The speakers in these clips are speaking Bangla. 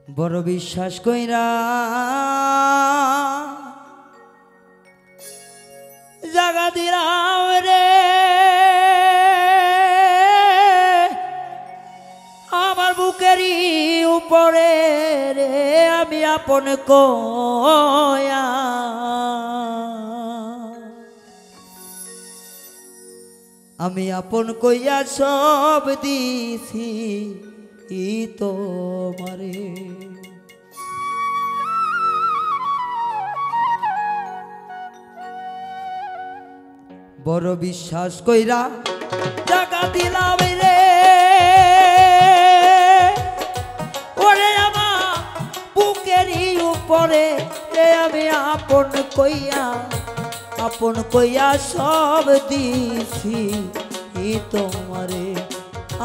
বড় বিশ্বাস কইরা জাগা দিলাম রে আমার বুকেরই উপরে রে আমি আপন কয়া আমি আপন কইয়া সব দিছি তোমারে বড় বিশ্বাস কইরা টাকা দিলাম রে ওরে আমার বুকেরই উপরে রে আমি আপন কইয়া সব দিছি তোমারে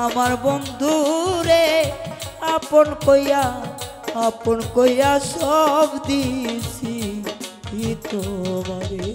আমার বন্ধু রে আপন কইয়া সব দিছি তোমারে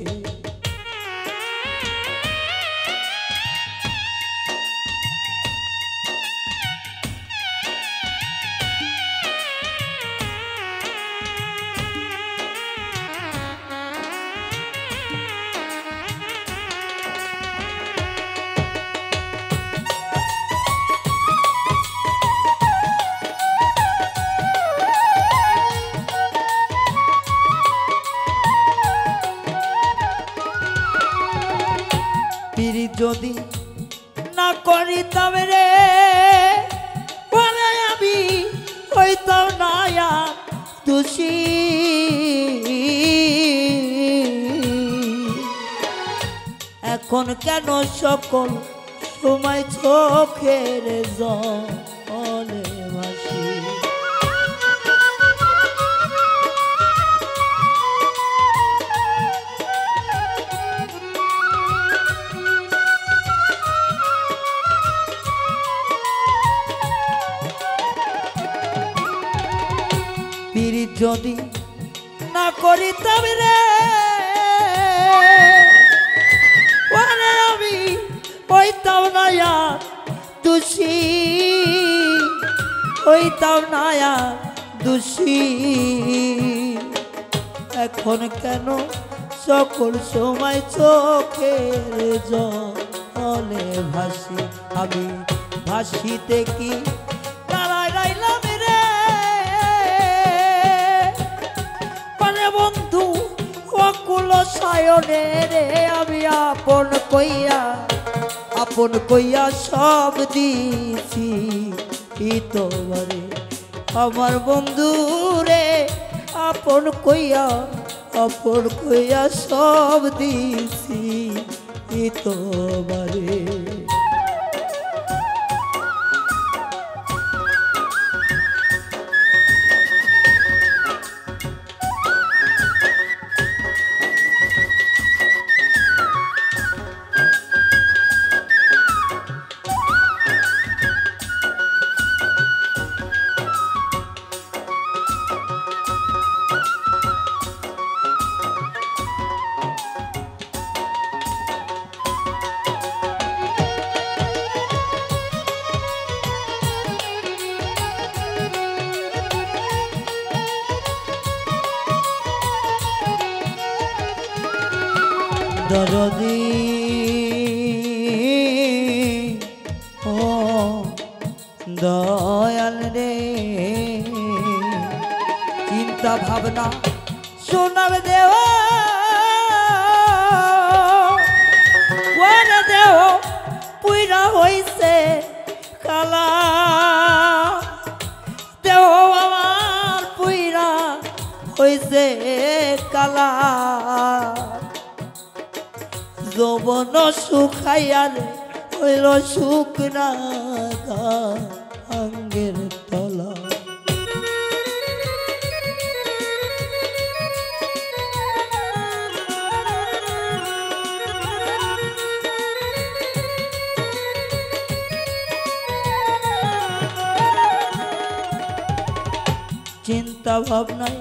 যদি না করিতাম রে বলে আমি হইতাম না দোষী এখন কেন সকল সময় চোখের জলে ভাসি যদি না করিতাম রে ওরে আমি হইতাম না দোষী এখন কেন সকল সময় চোখের জলে ভাসি আমি ভাসিতে কি দাঁড়ায় রইলাম বন্ধু অকুল সায়নে রে আমি আপন কইয়া সব দিছি তোমারে আমার বন্ধু রে আপন কইয়া সব দিছি তোমারে দরদি ও দয়াল রে চিন্তা ভাবনা শোনার দেও দেহ পুইরা হইছে কালা দেহ আমার পুইরা হইছে কালা যৌবন শুকাইয়ার হইল শুকনা আঙ্গের তলা চিন্তা ভাবনায়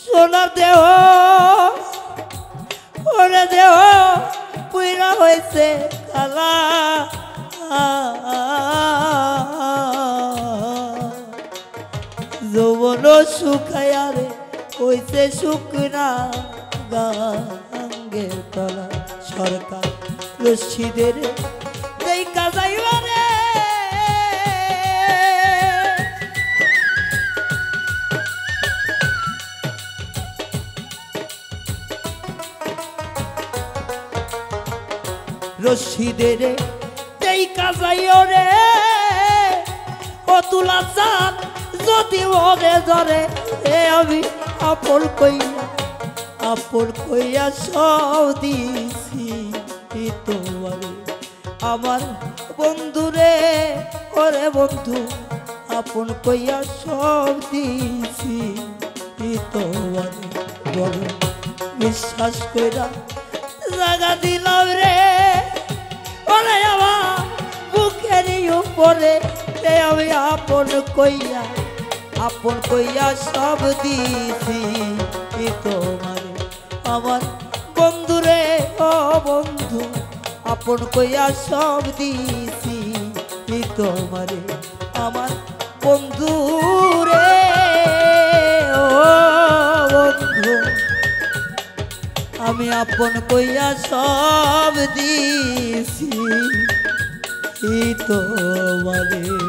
সোনার দেহ ওরে দেহ পুইরা হয়েছে কালা যৌবন শুকাইয়া রে হইছে শুকনা গাঙ্গের তলা সরকার রশিদের এই কাজাইবা রে রশিদের এই কাজাইও রে ও তুলা চাঁদ যদি ওরে ধরে এ আমি আপন কইয়া সব দিছি তোমারে আমার বন্ধু রে ওরে বন্ধু আপন কইয়া সব দিছি তোমারে বলো বিশ্বাস কইরা জাগা দিলাম রে ওরে আমার বুকের উপরে আমি আপন কইয়া সব দিছি তোমারে আমার বন্ধু রে ও বন্ধু আপন কইয়া সব দিছি তোমারে আমার বন্ধু রে ও বন্ধু আমি আপন কইয়া সব দিছি তোমারে।